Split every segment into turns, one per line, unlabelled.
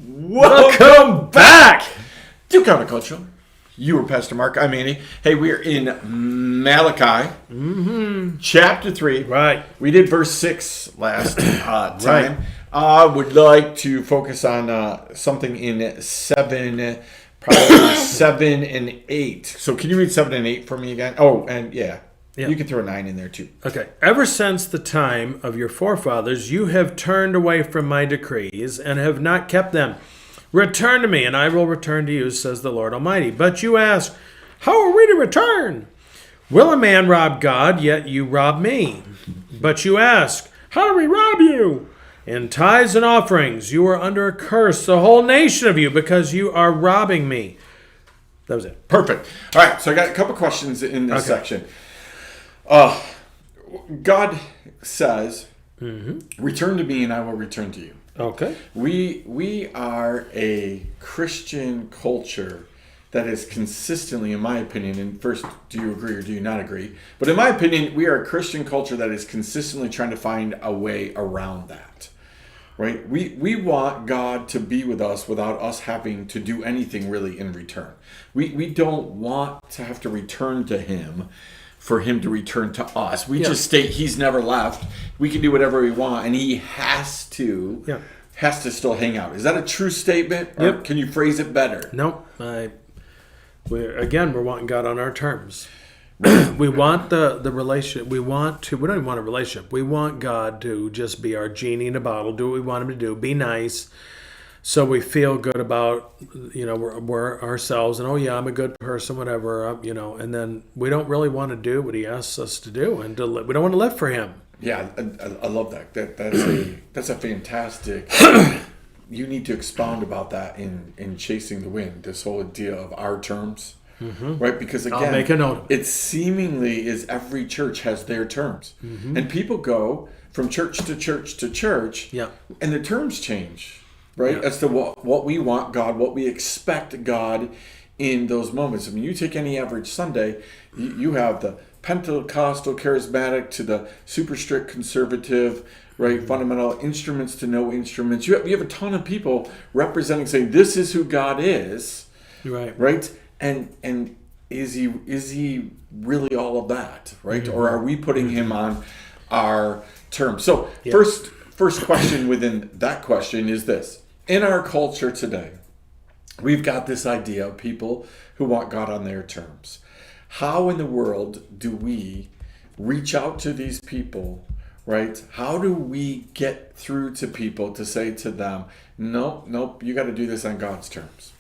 Welcome back to Counterculture. You were Pastor Mark. I'm Andy. Hey, we're in Malachi, chapter 3.
Right.
We did verse 6 last time. I would like to focus on something in 7, probably 7 and 8. So can you read 7 and 8 for me again? Oh, and yeah. You can throw a 9 in there too.
Okay. Ever since the time of your forefathers, you have turned away from my decrees and have not kept them. Return to me, and I will return to you, says the Lord Almighty. But you ask, how are we to return? Will a man rob God, yet you rob me? But you ask, how do we rob you? In tithes and offerings, you are under a curse, the whole nation of you, because you are robbing me. That was it.
Perfect. All right, so I got a couple questions in this section. God says, return to me and I will return to you.
Okay.
We are a Christian culture that is consistently, in my opinion, and first, do you agree or do you not agree? But in my opinion, we are a Christian culture that is consistently trying to find a way around that. Right? We want God to be with us without us having to do anything really in return. We don't want to have to return to Him for Him to return to us. We just state He's never left. We can do whatever we want, and He has to still hang out. Is that a true statement, or can you phrase it better?
No, we're wanting God on our terms. We want the relationship. We don't even want a relationship. We want God to just be our genie in a bottle. Do what we want Him to do. Be nice. So we feel good about, we're ourselves, and I'm a good person, whatever, and then we don't really want to do what He asks us to do, and we don't want to live for Him.
Yeah, I love that. That's a fantastic. You need to expound about that in Chasing the Wind. This whole idea of our terms, right? Because again,
I'll make a note.
It seemingly is every church has their terms, and people go from church to church to church, and the terms change. Right? As to what we want God, what we expect God in those moments. I mean, you take any average Sunday, you have the Pentecostal charismatic to the super strict conservative, right? Fundamental instruments to no instruments. You have a ton of people representing, saying, this is who God is. Right? And is he really all of that? Right? Or are we putting Him on our terms? So first question within that question is this. In our culture today, we've got this idea of people who want God on their terms. How in the world do we reach out to these people, right? How do we get through to people to say to them, nope, you got to do this on God's terms?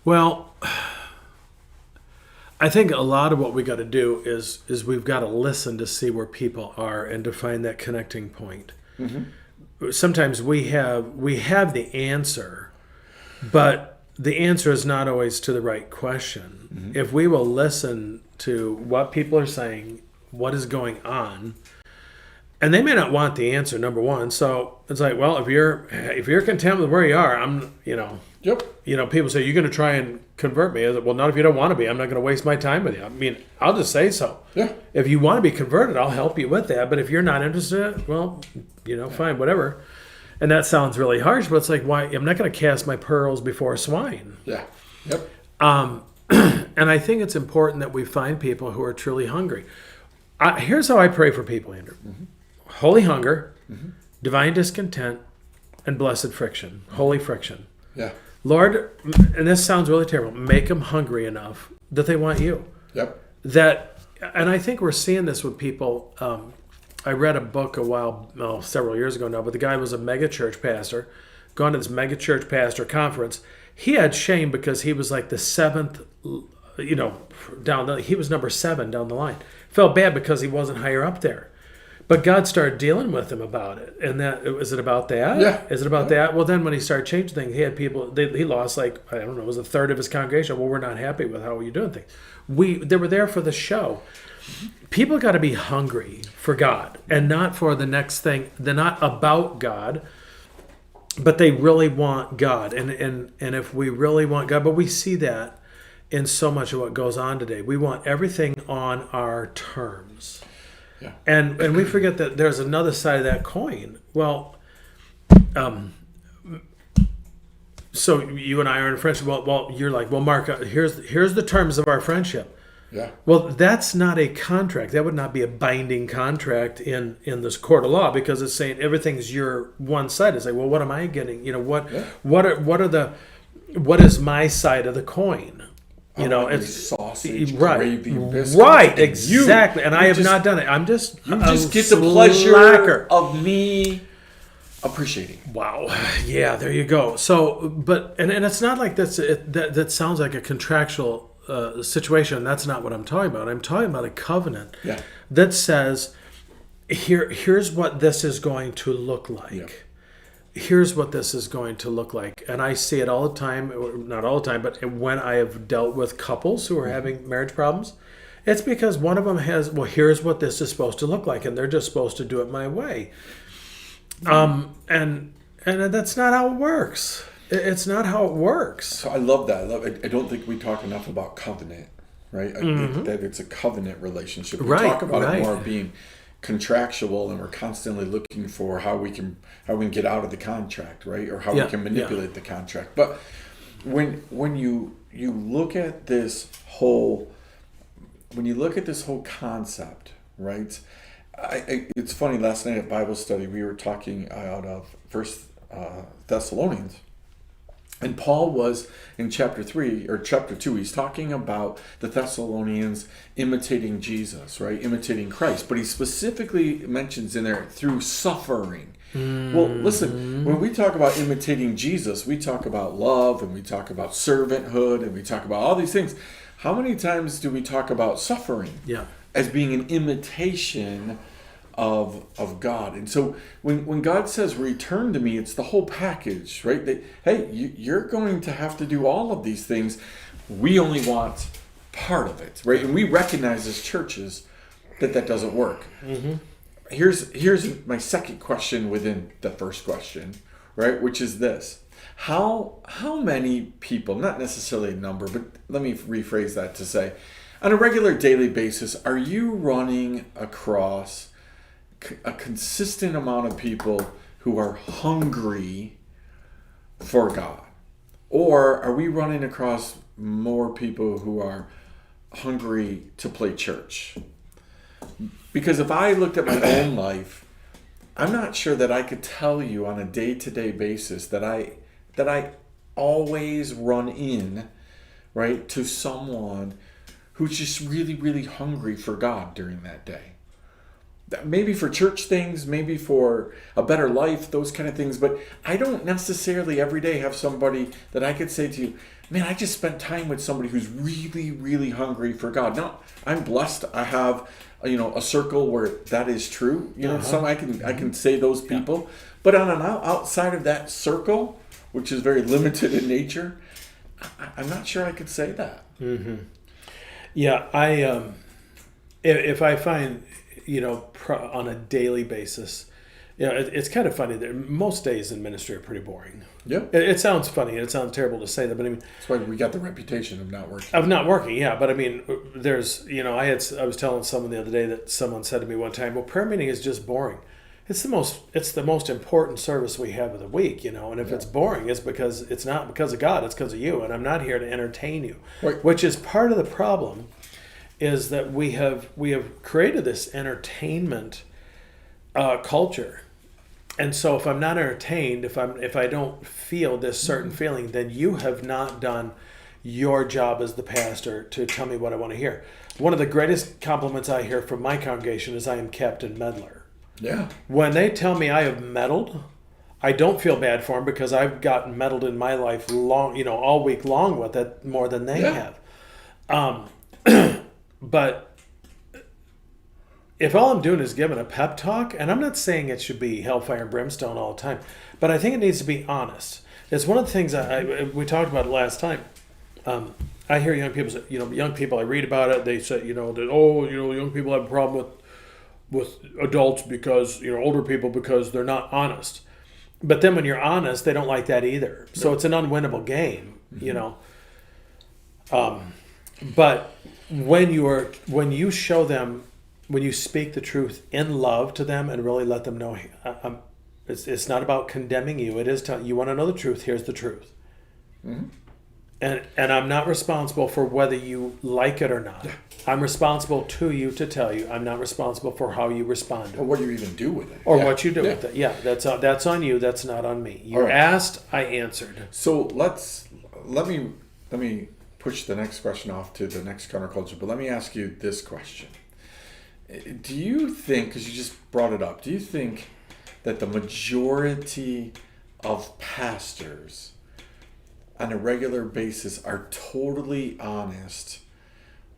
Well, I think a lot of what we got to do is we've got to listen to see where people are and to find that connecting point. Sometimes we have the answer, but the answer is not always to the right question. If we will listen to what people are saying, what is going on, and they may not want the answer, number one. So it's like, well, if you're content with where you are, people say, you're going to try and convert me. Well, not if you don't want to be. I'm not going to waste my time with you. I mean, I'll just say so.
Yeah.
If you want to be converted, I'll help you with that. But if you're not interested, well, fine, whatever. And that sounds really harsh, but it's like, why? I'm not going to cast my pearls before swine.
Yeah. Yep.
And I think it's important that we find people who are truly hungry. Here's how I pray for people, Andrew. Holy hunger, divine discontent, and blessed friction. Holy friction.
Yeah.
Lord, and this sounds really terrible, make them hungry enough that they want you.
Yep.
And I think we're seeing this with people. I read a book several years ago now, but the guy was a mega church pastor, gone to this mega church pastor conference. He had shame because he was like the seventh, he was number 7 down the line. Felt bad because he wasn't higher up there. But God started dealing with him about it. And is it about that?
Yeah.
Is it about that? Well, then when he started changing things, he had people, he lost it was a third of his congregation. Well, we're not happy with how you're doing things. They were there for the show. People got to be hungry for God and not for the next thing. They're not about God, but they really want God. And if we really want God, but we see that in so much of what goes on today. We want everything on our terms.
Yeah.
And we forget that there's another side of that coin. Well, so you and I are in a friendship. Well, you're like, well, Mark, here's the terms of our friendship.
Yeah.
Well, that's not a contract. That would not be a binding contract in this court of law, because it's saying everything's your one side. It's like, well, what am I getting? What is my side of the coin? It's
sausage,
right,
gravy, biscuits,
right, exactly. And I have not done it. I'm just
you just get the pleasure of me appreciating.
Wow. Yeah, there you go. So, but and it's not like that sounds like a contractual situation. That's not what I'm talking about. I'm talking about a covenant that says, here's what this is going to look like.
Yeah.
Here's what this is going to look like. And I see it all the time, or not all the time, but when I have dealt with couples who are having marriage problems, it's because one of them has, well, here's what this is supposed to look like, and they're just supposed to do it my way. And that's not how it works. It's not how it works.
So I love that. I don't think we talk enough about covenant, right? I think that it's a covenant relationship. We talk about it more being contractual, and we're constantly looking for how we can get out of the contract, right? Or how we can manipulate the contract. But when you look at this whole concept, right? It's funny, last night at Bible study we were talking out of First Thessalonians. And Paul was in chapter 3 or chapter 2, he's talking about the Thessalonians imitating Jesus, right? Imitating Christ. But he specifically mentions in there through suffering. Well, listen, when we talk about imitating Jesus, we talk about love, and we talk about servanthood, and we talk about all these things. How many times do we talk about suffering as being an imitation of God? And so when God says return to me, it's the whole package, right? That, hey, you're going to have to do all of these things. We only want part of it, right? And we recognize as churches that doesn't work. Here's my second question within the first question, right? Which is this: how many people, not necessarily a number, but let me rephrase that to say, on a regular daily basis, are you running across a consistent amount of people who are hungry for God? Or are we running across more people who are hungry to play church? Because if I looked at my own life, I'm not sure that I could tell you on a day-to-day basis that I always run in, right, to someone who's just really, really hungry for God during that day. Maybe for church things, maybe for a better life, those kind of things. But I don't necessarily every day have somebody that I could say to you, man, I just spent time with somebody who's really, really hungry for God. Now, I'm blessed. I have, a circle where that is true. Some I can say those people. But on an outside of that circle, which is very limited in nature, I'm not sure I could say that.
Yeah, if I find, on a daily basis, it's kind of funny that most days in ministry are pretty boring.
Yeah.
It sounds funny. It sounds terrible to say that, but I mean,
that's why we got the reputation of not working.
Yeah. But I mean, there's, I was telling someone the other day that someone said to me one time, well, prayer meeting is just boring. It's the most important service we have of the week, and if it's boring, it's because it's not because of God, it's because of you, and I'm not here to entertain you. Right. Which is part of the problem, is that we have created this entertainment culture. And so if I'm not entertained, if I don't feel this certain feeling, then you have not done your job as the pastor to tell me what I want to hear. One of the greatest compliments I hear from my congregation is I am Captain Meddler.
Yeah.
When they tell me I have meddled, I don't feel bad for them, because I've gotten meddled in my life all week long with it more than they have. But if all I'm doing is giving a pep talk, and I'm not saying it should be hellfire and brimstone all the time, but I think it needs to be honest. It's one of the things we talked about last time. I hear young people say, young people, I read about it, they say, young people have a problem with adults because, older people, because they're not honest. But then when you're honest, they don't like that either. So it's an unwinnable game, But when you show them when you speak the truth in love to them and really let them know, it's not about condemning you. It is you want to know the truth. Here's the truth. Mm-hmm. And I'm not responsible for whether you like it or not. Yeah. I'm responsible to you to tell you. I'm not responsible for how you respond to it.
Or what you even do with it.
Or what you do with it. Yeah, that's on you. That's not on me. You asked, I answered.
So let me push the next question off to the next counterculture, but let me ask you this question. Do you think, because you just brought it up, do you think that the majority of pastors on a regular basis are totally honest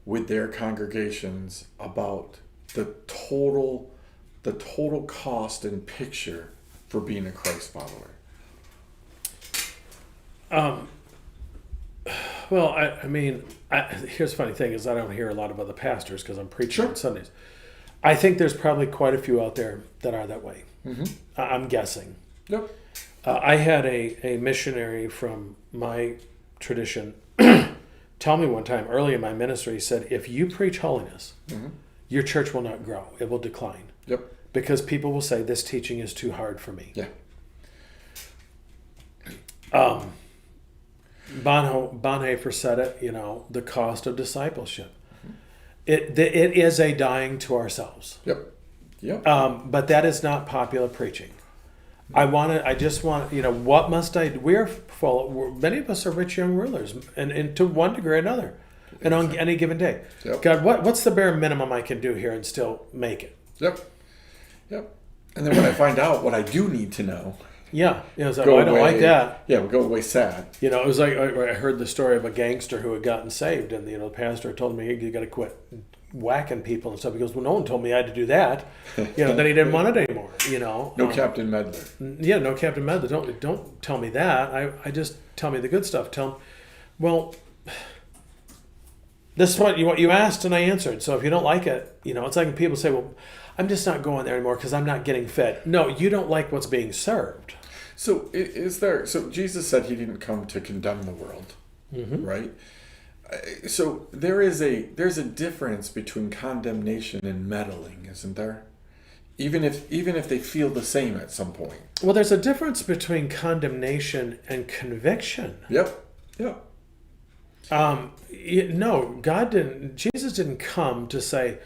with their congregations about the total cost and picture for being a Christ follower?
Well, I mean, here's the funny thing is I don't hear a lot of other pastors because I'm preaching on Sundays. I think there's probably quite a few out there that are that way. Mm-hmm. I'm guessing.
Yep.
I had a missionary from my tradition tell me one time early in my ministry, he said, if you preach holiness, mm-hmm. your church will not grow. It will decline.
Yep.
Because people will say, this teaching is too hard for me.
Yeah.
Bonhoeffer said it, the cost of discipleship. Mm-hmm. It is a dying to ourselves.
Yep. Yep.
But that is not popular preaching. I just want, what must I do? Many of us are rich young rulers, and to one degree or another, and on any given day.
Yep.
God, what's the bare minimum I can do here and still make it?
Yep. Yep. And then when I find out what I do need to know.
Yeah. It's like, I don't like that.
Yeah, we'll go away sad.
It was like, I heard the story of a gangster who had gotten saved, and, the pastor told me, you got to quit whacking people and stuff. He goes, well, no one told me I had to do that. Then he didn't want it anymore.
No Captain Medler.
Yeah, no Captain Medler. Don't tell me that. I just tell me the good stuff. Tell him, well, this is what you asked and I answered. So if you don't like it, it's like when people say, well, I'm just not going there anymore because I'm not getting fed. No, you don't like what's being served.
So so Jesus said he didn't come to condemn the world, mm-hmm. right? So there's a difference between condemnation and meddling, isn't there? Even if they feel the same at some point.
Well, there's a difference between condemnation and conviction.
Yep. Yep.
No, Jesus didn't come to say,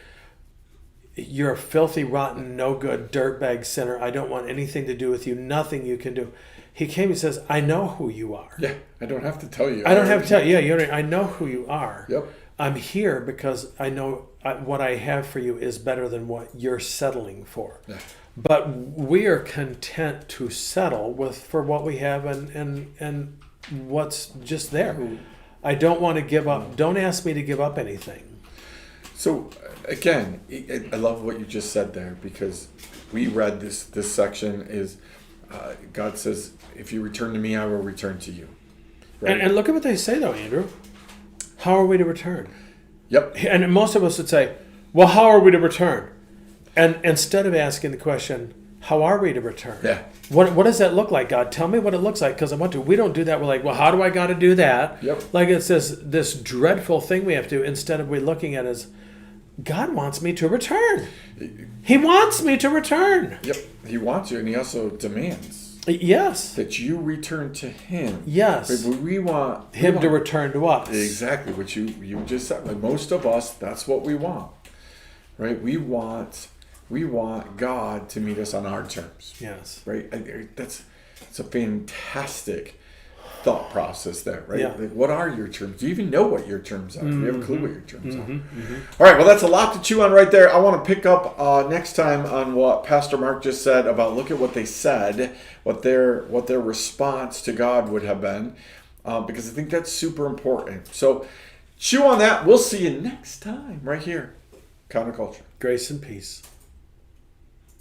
you're a filthy, rotten, no good, dirtbag sinner. I don't want anything to do with you. Nothing you can do. He came and says, I know who you are.
Yeah, I don't have to tell you.
I don't have to tell you. Yeah, I know who you are.
Yep.
I'm here because I know what I have for you is better than what you're settling for. Yeah. But we are content to settle for what we have and what's just there. I don't want to give up. Don't ask me to give up anything.
So again, I love what you just said there, because we read this section is God says, if you return to me, I will return to you. Right?
And look at what they say though, Andrew. How are we to return?
Yep.
And most of us would say, well, how are we to return? And instead of asking the question, how are we to return?
Yeah.
What does that look like, God? Tell me what it looks like, because I want to. We don't do that. We're like, well, how do I got to do that?
Yep.
Like it's this dreadful thing we have to do, instead of we looking at it as, God wants me to return. He wants me to return.
Yep. He wants you, and he also demands.
Yes.
That you return to him.
Yes.
But we want
him to return to us.
Exactly what you just said. Like most of us, that's what we want. Right? We want God to meet us on our terms.
Yes.
Right? That's a fantastic thought process there, right?
Yeah.
Like, what are your terms? Do you even know what your terms are?
Mm-hmm.
Do you have a clue what your terms
mm-hmm.
are?
Mm-hmm.
All right, well, that's a lot to chew on right there. I want to pick up next time on what Pastor Mark just said about look at what they said, what their response to God would have been, because I think that's super important. So chew on that. We'll see you next time right here. Counterculture.
Grace and peace.